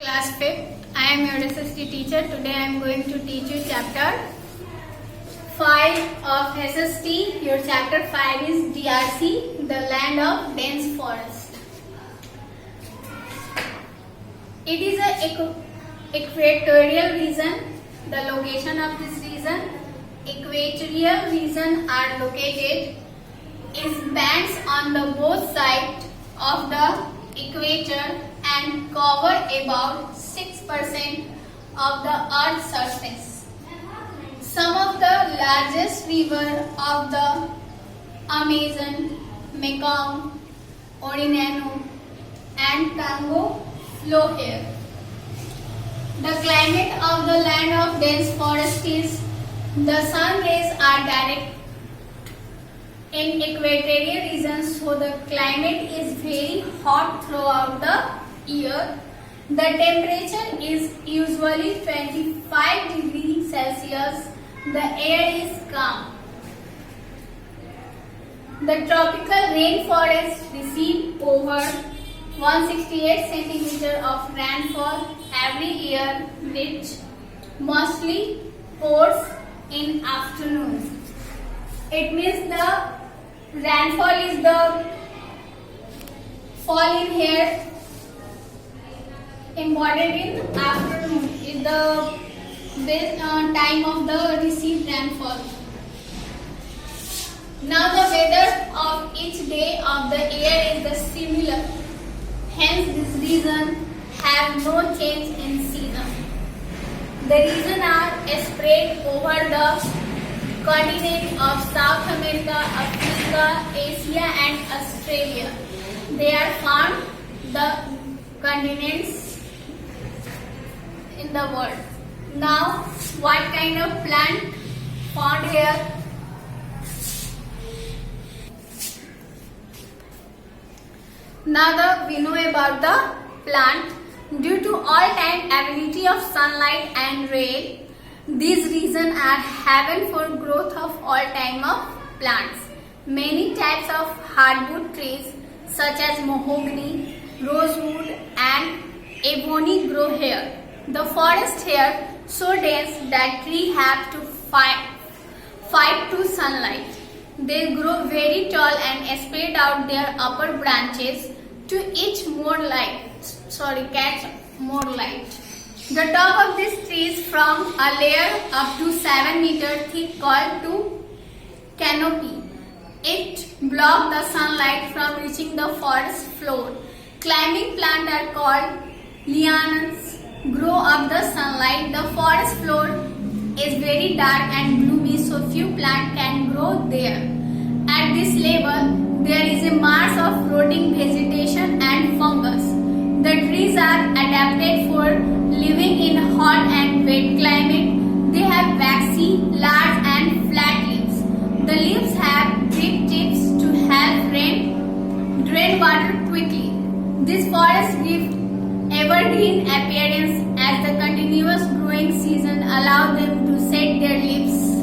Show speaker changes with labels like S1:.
S1: Class 5th. I am your SST teacher. Today I am going to teach you chapter 5 of SST. Your chapter 5 is DRC, the land of dense forest. It is a equatorial region. The location of this region, equatorial region are located is bands on the both sides of the equator and cover about 6% of the Earth's surface. Some of the largest rivers of the Amazon, Mekong, Orinoco, and Congo flow here. The climate of the land of dense forest is the sun rays are direct in equatorial regions, so the climate is very hot throughout the year. The temperature is usually 25 degrees Celsius. The air is calm. The tropical rainforest receive over 168 centimeters of rainfall every year, which mostly pours in afternoon. It means the rainfall is the fall in here important in afternoon is the best time of the received rainfall. Now the weather of each day of the year is the similar. Hence this region have no change in season. The region are spread over the continent of South America, Africa, Asia and Australia. They are found the continents in the world. Now, what kind of plant found here? Now we know about the plant. Due to all-time ability of sunlight and rain, these regions are haven for growth of all time of plants. Many types of hardwood trees such as mahogany, rosewood and ebony grow here. The forest here so dense that trees have to fight to sunlight. They grow very tall and spread out their upper branches to catch more light. The top of this tree is from a layer up to 7 meters thick called to canopy. It blocks the sunlight from reaching the forest floor. Climbing plants are called lianas. Grow up the sunlight. The forest floor is very dark and gloomy, so few plants can grow there. At this level, there is a mass of rotting vegetation and fungus. The trees are adapted for living in hot and wet climate. They have waxy, large and flat leaves. The leaves have drip tips to help drain water quickly. This forest gives evergreen appearance as the continuous growing season allows them to set their leaves